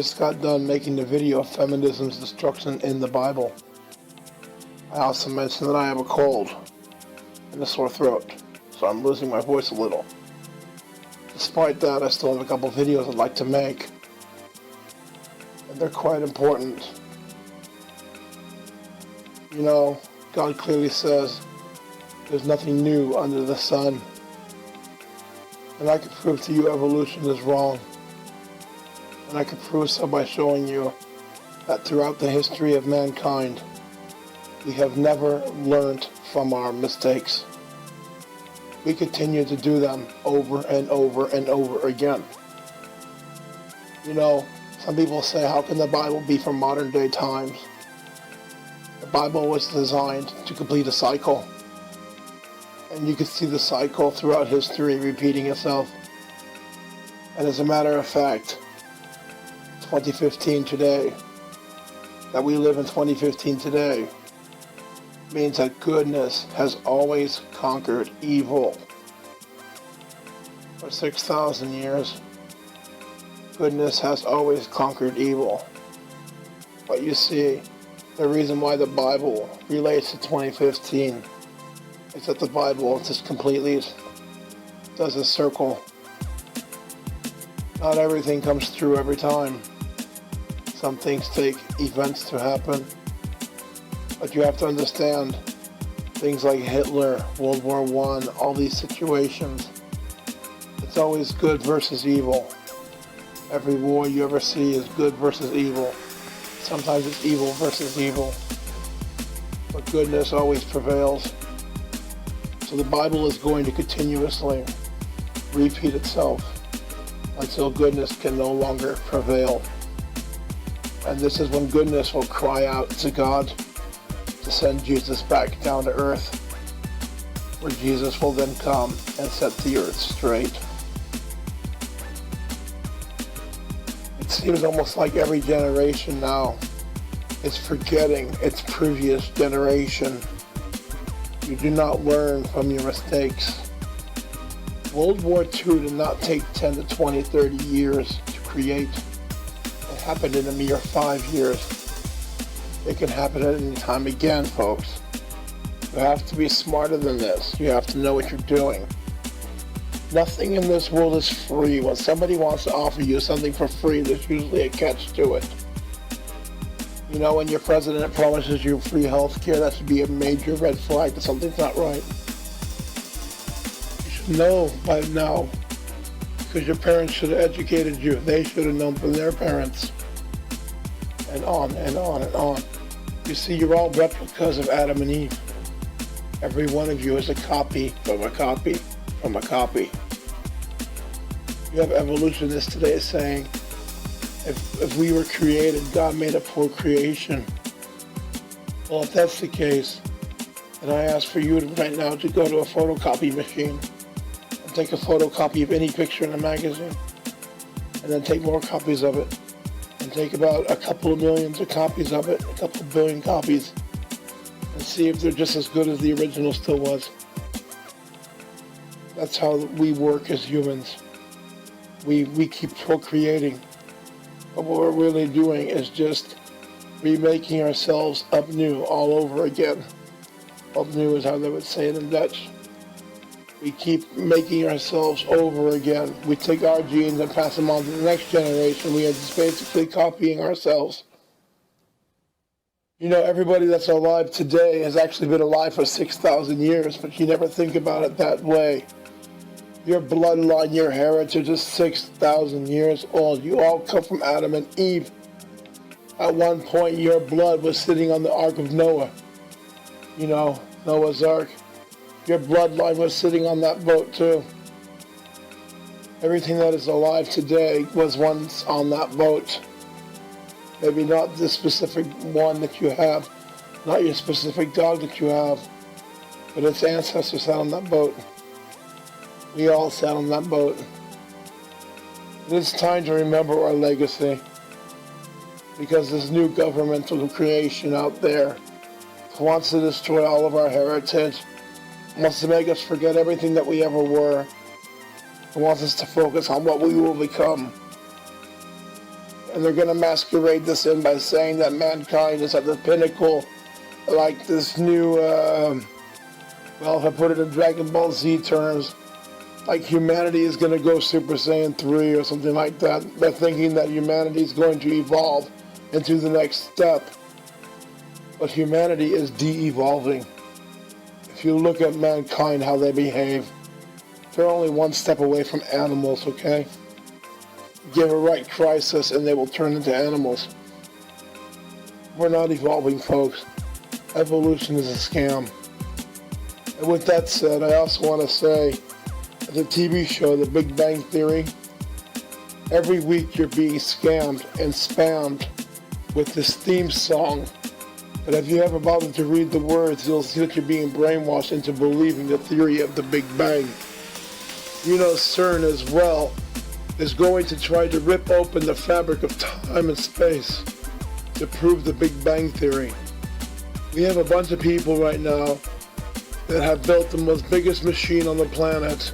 just got done making the video of feminism's destruction in the Bible. I also mentioned that I have a cold and a sore throat, so I'm losing my voice a little. Despite that, I still have a couple videos I'd like to make, and they're quite important. You know, God clearly says there's nothing new under the sun, and I can prove to you evolution is wrong. And I can prove so by showing you that throughout the history of mankind, we have never learned from our mistakes. We continue to do them over and over and over again. You know, some people say, how can the Bible be from modern day times? The Bible was designed to complete a cycle. And you can see the cycle throughout history repeating itself. And as a matter of fact, 2015 today, that we live in 2015 today, means that goodness has always conquered evil. For 6,000 years, goodness has always conquered evil. But you see, the reason why the Bible relates to 2015 is that the Bible just completely does a circle. Not everything comes through every time. Some things take events to happen. But you have to understand things like Hitler, World War I, all these situations. It's always good versus evil. Every war you ever see is good versus evil. Sometimes it's evil versus evil. But goodness always prevails. So the Bible is going to continuously repeat itself until goodness can no longer prevail. And this is when goodness will cry out to God to send Jesus back down to earth, where Jesus will then come and set the earth straight. It seems almost like every generation now is forgetting its previous generation. You do not learn from your mistakes. World War II did not take 10 to 20, 30 years to create. It happened in a mere 5 years. It can happen at any time again, folks. You have to be smarter than this. You have to know what you're doing. Nothing in this world is free. When somebody wants to offer you something for free, there's usually a catch to it. You know, when your president promises you free health care, that should be a major red flag that something's not right. You should know by now, because your parents should have educated you. They should have known from their parents. And on and on and on. You see, you're all replicas of Adam and Eve. Every one of you is a copy from a copy from a copy. You have evolutionists today saying, if we were created, God made a poor creation. Well, if that's the case, then I ask for you right now to go to a photocopy machine and take a photocopy of any picture in a magazine, and then take more copies of it, and take about a couple of millions of copies of it, a couple of billion copies, and see if they're just as good as the original still was. That's how we work as humans. We keep procreating. But what we're really doing is just remaking ourselves up new all over again. Up new is how they would say it in Dutch. We keep making ourselves over again. We take our genes and pass them on to the next generation. We are just basically copying ourselves. You know, everybody that's alive today has actually been alive for 6,000 years, but you never think about it that way. Your bloodline, your heritage is 6,000 years old. You all come from Adam and Eve. At one point, your blood was sitting on the Ark of Noah. You know, Noah's Ark. Your bloodline was sitting on that boat too. Everything that is alive today was once on that boat. Maybe not the specific one that you have, not your specific dog that you have, but its ancestors sat on that boat. We all sat on that boat. It is time to remember our legacy, because this new governmental creation out there wants to destroy all of our heritage, wants to make us forget everything that we ever were, and wants us to focus on what we will become. And they're going to masquerade this in by saying that mankind is at the pinnacle, like this new, well, if I put it in Dragon Ball Z terms, like humanity is going to go Super Saiyan 3 or something like that. They're thinking that humanity is going to evolve into the next step. But humanity is de-evolving. If you look at mankind, how they behave, they're only one step away from animals, okay? Give a right crisis and they will turn into animals. We're not evolving, folks. Evolution is a scam. And with that said, I also want to say, the TV show, The Big Bang Theory, every week you're being scammed and spammed with this theme song. But if you ever bothered to read the words, you'll see that you're being brainwashed into believing the theory of the Big Bang. You know, CERN as well is going to try to rip open the fabric of time and space to prove the Big Bang Theory. We have a bunch of people right now that have built the most biggest machine on the planet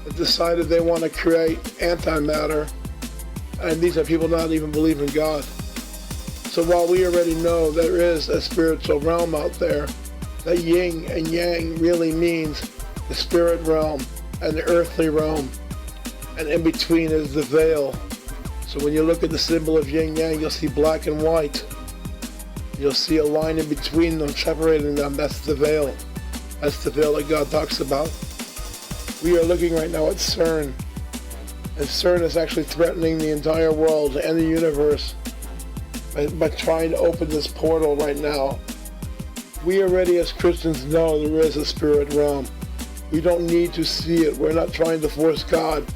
that decided they want to create antimatter, and these are people not even believe in God. So while we already know there is a spiritual realm out there, that yin and yang really means the spirit realm and the earthly realm, and in between is the veil. So when you look at the symbol of yin yang, you'll see black and white. You'll see a line in between them, separating them. That's the veil. That's the veil that God talks about. We are looking right now at CERN, and CERN is actually threatening the entire world and the universe by trying to open this portal right now. We already as Christians know there is a spirit realm. We don't need to see it. We're not trying to force God.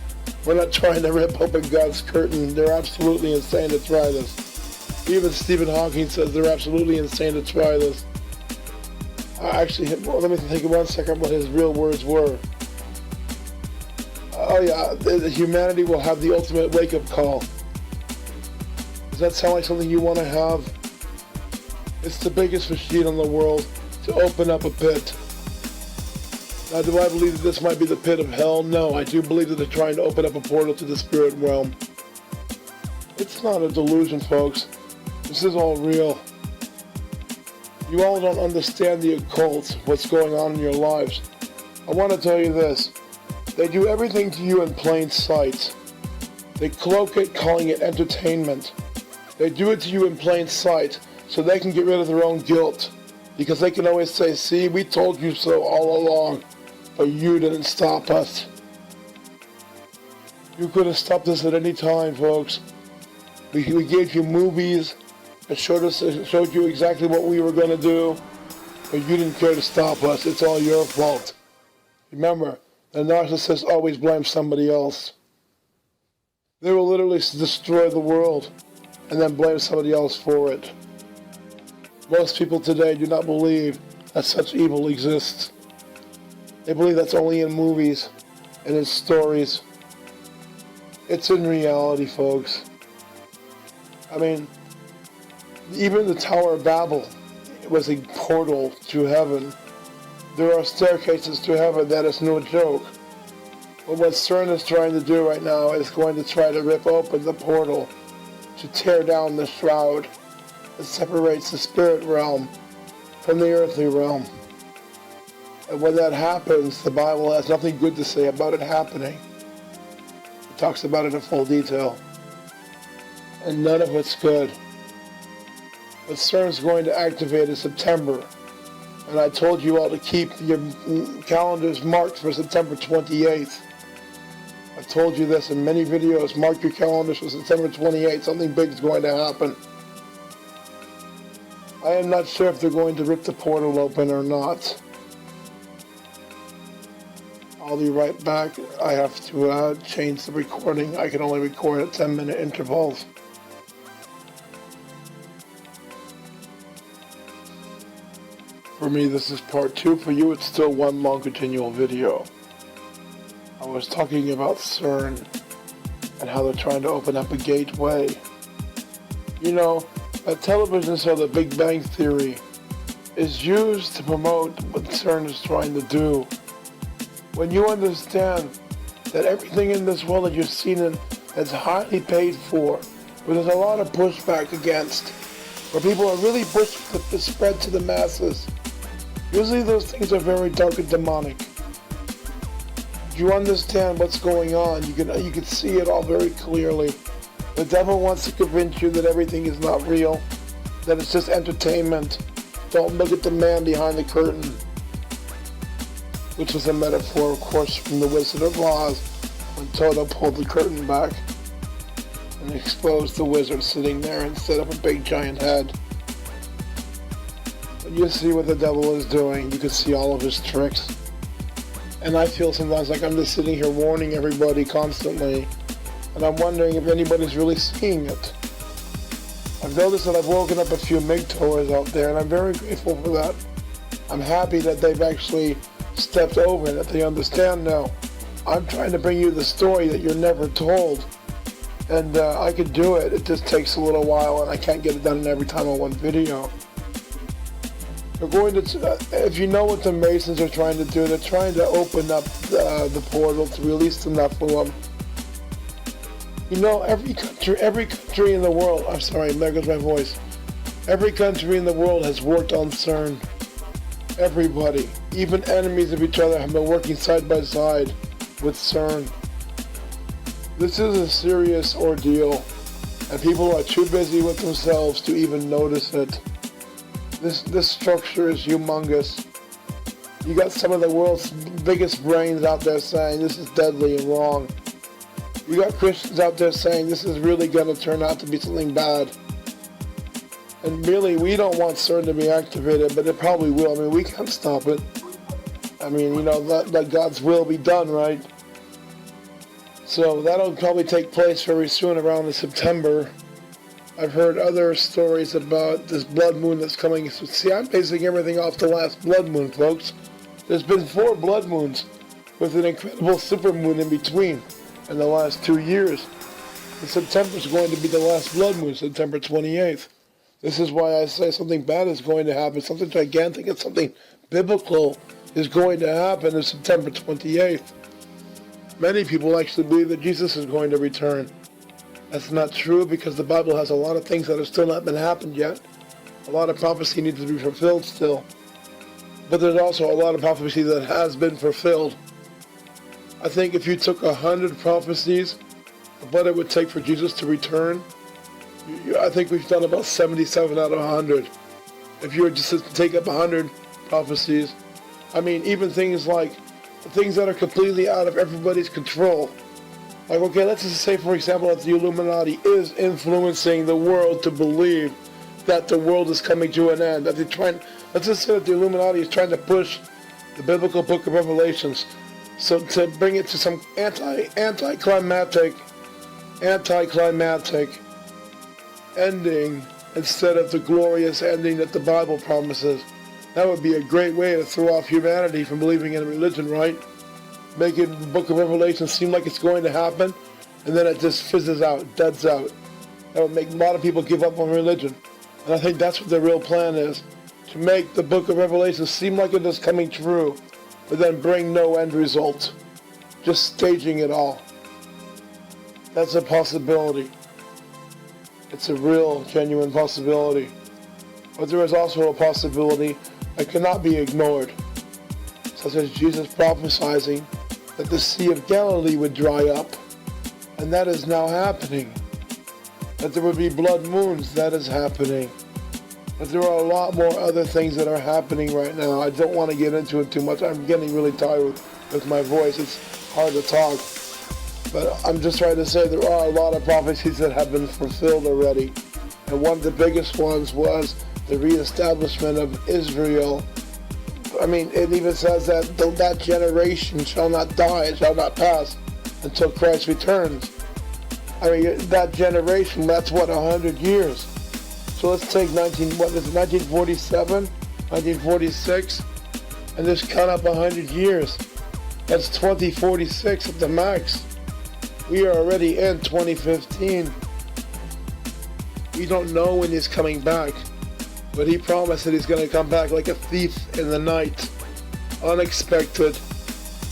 We're not trying to rip open God's curtain. They're absolutely insane to try this. Even Stephen Hawking says they're absolutely insane to try this. Actually, let me think 1 second what his real words were. Oh yeah, humanity will have the ultimate wake-up call. Does that sound like something you want to have? It's the biggest machine in the world to open up a pit. Now, do I believe that this might be the pit of hell? No, I do believe that they're trying to open up a portal to the spirit realm. It's not a delusion, folks. This is all real. You all don't understand the occult, what's going on in your lives. I want to tell you this. They do everything to you in plain sight. They cloak it, calling it entertainment. They do it to you in plain sight so they can get rid of their own guilt. Because they can always say, see, we told you so all along, but you didn't stop us. You could have stopped us at any time, folks. We gave you movies that showed you exactly what we were going to do, but you didn't care to stop us. It's all your fault. Remember, the narcissist always blames somebody else. They will literally destroy the world and then blame somebody else for it. Most people today do not believe that such evil exists. They believe that's only in movies and in stories. It's in reality, folks. I mean, even the Tower of Babel was a portal to heaven. There are staircases to heaven. That is no joke. But what CERN is trying to do right now is going to try to rip open the portal to tear down the shroud that separates the spirit realm from the earthly realm. And when that happens, the Bible has nothing good to say about it happening. It talks about it in full detail. And none of it's good. But CERN is going to activate in September. And I told you all to keep your calendars marked for September 28th. I've told you this in many videos. Mark your calendars for September 28th. Something big is going to happen. I am not sure if they're going to rip the portal open or not. I'll be right back. I have to change the recording. I can only record at 10-minute intervals. For me, this is part 2. For you, it's still one long continual video. I was talking about CERN and how they're trying to open up a gateway. You know, a television show, The Big Bang Theory, is used to promote what CERN is trying to do. When you understand that everything in this world that you're seeing that's highly paid for where there's a lot of pushback against, where people are really pushing the spread to the masses. Usually those things are very dark and demonic. If you understand what's going on, you can see it all very clearly. The devil wants to convince you that everything is not real, that it's just entertainment. Don't look at the man behind the curtain, which was a metaphor, of course, from the Wizard of Oz, when Toto pulled the curtain back and exposed the wizard sitting there instead of a big giant head. When you see what the devil is doing, you can see all of his tricks. And I feel sometimes like I'm just sitting here warning everybody constantly, and I'm wondering if anybody's really seeing it. I've noticed that I've woken up a few MGTOWers out there, and I'm very grateful for that. I'm happy that they've actually stepped over and that they understand now. I'm trying to bring you the story that you're never told. And I could do it. It just takes a little while, and I can't get it done every time on one video. They're going to, if you know what the Masons are trying to do, they're trying to open up the portal to release the Nephilim. You know, every country in the world, I'm sorry, there goes my voice. Every country in the world has worked on CERN. Everybody, even enemies of each other, have been working side by side with CERN. This is a serious ordeal, and people are too busy with themselves to even notice it. This structure is humongous. You got some of the world's biggest brains out there saying this is deadly and wrong. You got Christians out there saying this is really going to turn out to be something bad. And really, we don't want CERN to be activated, but it probably will. I mean, we can't stop it. I mean, you know, let God's will be done, right? So that'll probably take place very soon, around in September. I've heard other stories about this blood moon that's coming. So, see, I'm basing everything off the last blood moon, folks. There's been 4 blood moons with an incredible supermoon in between in the last 2 years. And September's going to be the last blood moon, September 28th. This is why I say something bad is going to happen, something gigantic and something biblical is going to happen on September 28th. Many people actually believe that Jesus is going to return. That's not true, because the Bible has a lot of things that have still not been happened yet. A lot of prophecy needs to be fulfilled still. But there's also a lot of prophecy that has been fulfilled. I think if you took 100 prophecies of what it would take for Jesus to return, I think we've done about 77 out of 100. If you were just to take up 100 prophecies, I mean, even things like things that are completely out of everybody's control. Like, okay, let's just say, for example, that the Illuminati is influencing the world to believe that the world is coming to an end. That they're trying, let's just say that the Illuminati is trying to push the biblical book of Revelations, so to bring it to some anticlimactic ending instead of the glorious ending that the Bible promises. That would be a great way to throw off humanity from believing in religion, right? Making the book of Revelation seem like it's going to happen, and then it just fizzes out, deads out. That would make a lot of people give up on religion. And I think that's what the real plan is, to make the book of Revelation seem like it is coming true, but then bring no end result. Just staging it all. That's a possibility. It's a real, genuine possibility. But there is also a possibility that cannot be ignored, such as Jesus prophesizing that the Sea of Galilee would dry up, and that is now happening. That there would be blood moons, that is happening. But there are a lot more other things that are happening right now. I don't want to get into it too much. I'm getting really tired with my voice. It's hard to talk. But I'm just trying to say there are a lot of prophecies that have been fulfilled already. And one of the biggest ones was the reestablishment of Israel. I mean, it even says that that generation shall not die, it shall not pass until Christ returns. I mean, that generation, that's what, 100 years. So let's take 1947, 1946, and just count up 100 years. That's 2046 at the max. We are already in 2015. We don't know when he's coming back, but he promised that he's going to come back like a thief in the night. Unexpected,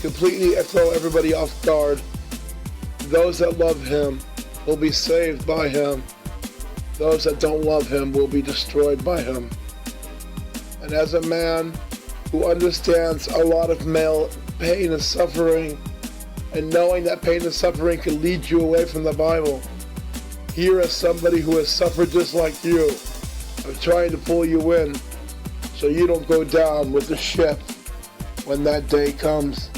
completely throw everybody off guard. Those that love him will be saved by him. Those that don't love him will be destroyed by him. And as a man who understands a lot of male pain and suffering, and knowing that pain and suffering can lead you away from the Bible, here is somebody who has suffered just like you, of trying to pull you in so you don't go down with the ship when that day comes.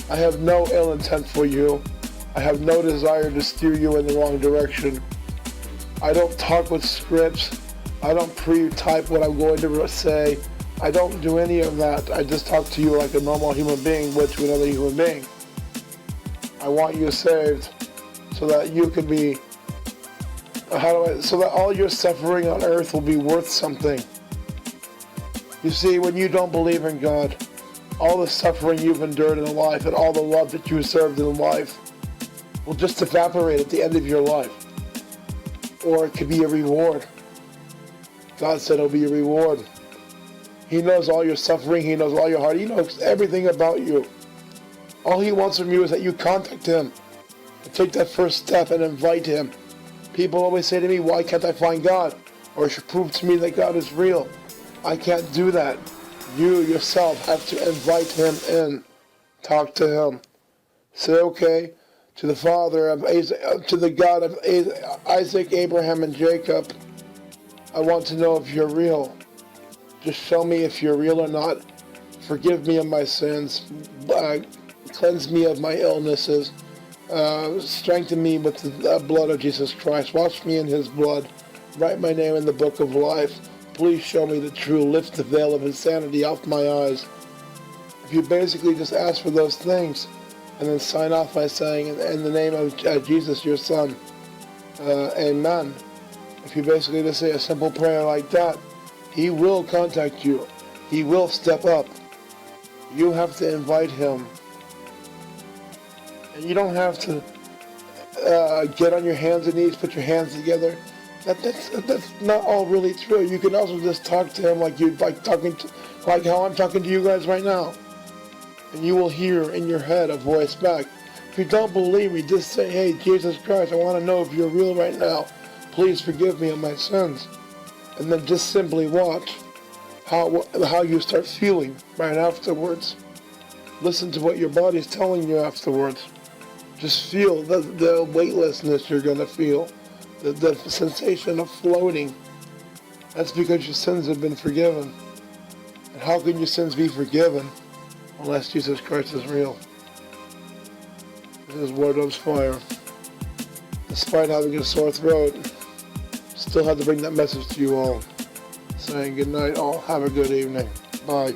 I have no ill intent for you. I have no desire to steer you in the wrong direction. I don't talk with scripts. I don't pre-type what I'm going to say. I don't do any of that. I just talk to you like a normal human being would to another human being. I want you saved so that you can be, so that all your suffering on earth will be worth something. You see, when you don't believe in God, all the suffering you've endured in life and all the love that you served in life will just evaporate at the end of your life. Or it could be a reward. God said it'll be a reward. He knows all your suffering. He knows all your heart. He knows everything about you. All he wants from you is that you contact him and take that first step and invite him. People always say to me, why can't I find God? Or you should prove to me that God is real. I can't do that. You yourself have to invite him in. Talk to him. Say, okay, to the Father of to the God of Isaac, Abraham, and Jacob, I want to know if you're real. Just show me if you're real or not. Forgive me of my sins. Cleanse me of my illnesses. Strengthen me with the blood of Jesus Christ. Wash me in his blood. Write my name in the book of life. Please show me the truth. Lift the veil of insanity off my eyes. If you basically just ask for those things and then sign off by saying, in the name of Jesus, your son, amen. If you basically just say a simple prayer like that, he will contact you. He will step up. You have to invite him. And you don't have to get on your hands and knees, put your hands together. That's not all really true. You can also just talk to him like how I'm talking to you guys right now. And you will hear in your head a voice back. If you don't believe me, just say, hey, Jesus Christ, I want to know if you're real right now. Please forgive me of my sins. And then just simply watch how you start feeling right afterwards. Listen to what your body's telling you afterwards. Just feel the weightlessness you're going to feel. The sensation of floating. That's because your sins have been forgiven. And how can your sins be forgiven unless Jesus Christ is real? This is Word of Fire. Despite having a sore throat, still had to bring that message to you all. Saying good night all. Have a good evening. Bye.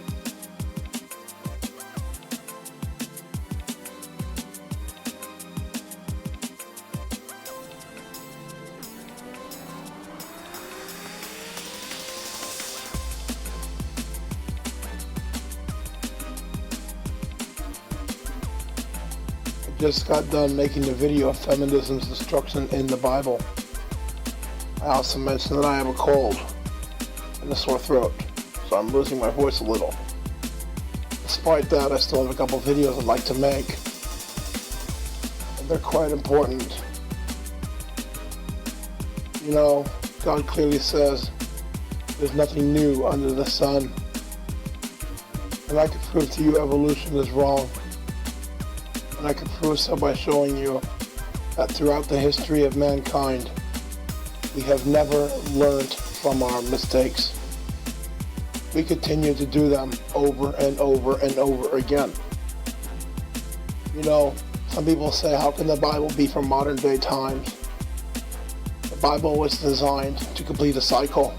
Just got done making the video of feminism's destruction in the Bible. I also mentioned that I have a cold and a sore throat, so I'm losing my voice a little. Despite that, I still have a couple videos I'd like to make, and they're quite important. You know, God clearly says there's nothing new under the sun, and I can prove to you evolution is wrong. And I can prove so by showing you that throughout the history of mankind, we have never learned from our mistakes. We continue to do them over and over and over again. You know, some people say, how can the Bible be from modern day times? The Bible was designed to complete a cycle.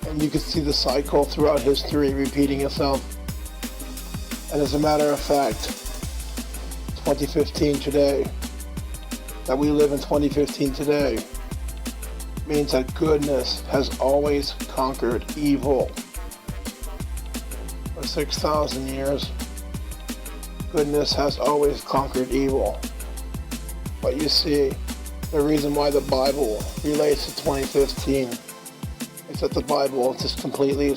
And you can see the cycle throughout history repeating itself. And as a matter of fact, 2015 today, that we live in 2015 today, means that goodness has always conquered evil. For 6,000 years, goodness has always conquered evil. But you see, the reason why the Bible relates to 2015 is that the Bible just completely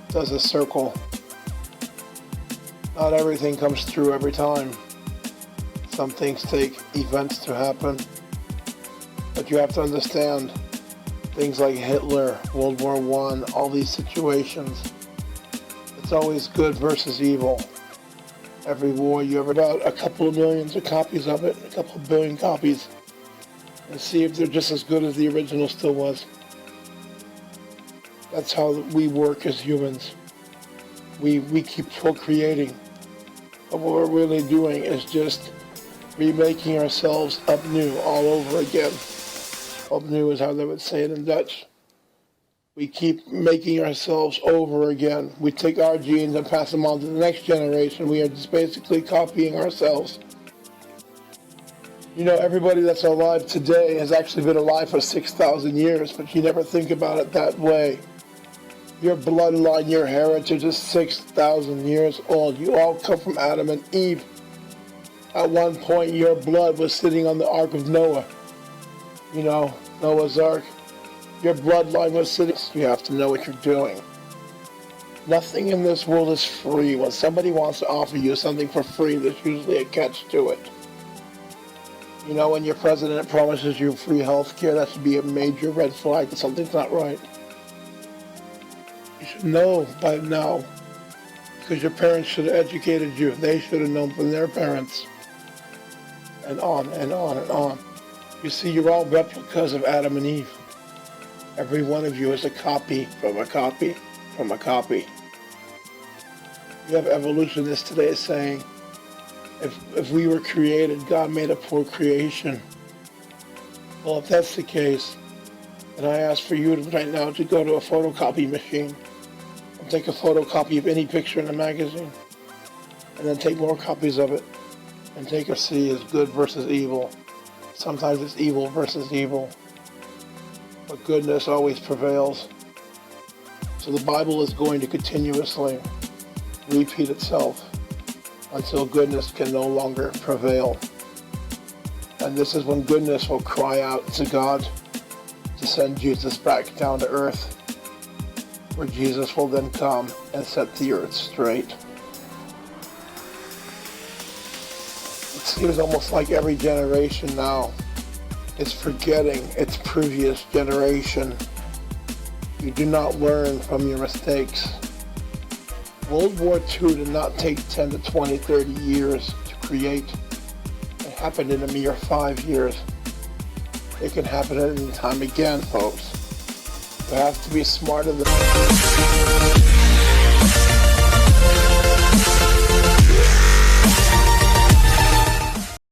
does a circle. Not everything comes true every time. Some things take events to happen. But you have to understand things like Hitler, World War I, all these situations. It's always good versus evil. Every war, you have about a couple of millions of copies of it, a couple of billion copies, and see if they're just as good as the original still was. That's how we work as humans. We keep procreating, but what we're really doing is just remaking ourselves up new all over again. Up new is how they would say it in Dutch. We keep making ourselves over again. We take our genes and pass them on to the next generation. We are just basically copying ourselves. You know, everybody that's alive today has actually been alive for 6,000 years, but you never think about it that way. Your bloodline, your heritage is 6,000 years old. You all come from Adam and Eve. At one point, your blood was sitting on the Ark of Noah. You know, Noah's Ark. Your bloodline was sitting. You have to know what you're doing. Nothing in this world is free. When somebody wants to offer you something for free, there's usually a catch to it. You know, when your president promises you free health care, that should be a major red flag that something's not right. You should know by now, because your parents should have educated you. They should have known from their parents. And on and on and on. You see, you're all replicas of Adam and Eve. Every one of you is a copy from a copy from a copy. You have evolutionists today saying, if we were created, God made a poor creation. Well, if that's the case, then I ask for you right now to go to a photocopy machine and take a photocopy of any picture in a magazine, and then take more copies of it, and take a see as good versus evil. Sometimes it's evil versus evil, but goodness always prevails. So the Bible is going to continuously repeat itself until goodness can no longer prevail. And this is when goodness will cry out to God to send Jesus back down to earth, where Jesus will then come and set the earth straight. It seems almost like every generation now is forgetting its previous generation. You do not learn from your mistakes. World War II did not take 10 to 20, 30 years to create. It happened in a mere 5 years. It can happen at any time again, folks. You have to be smarter than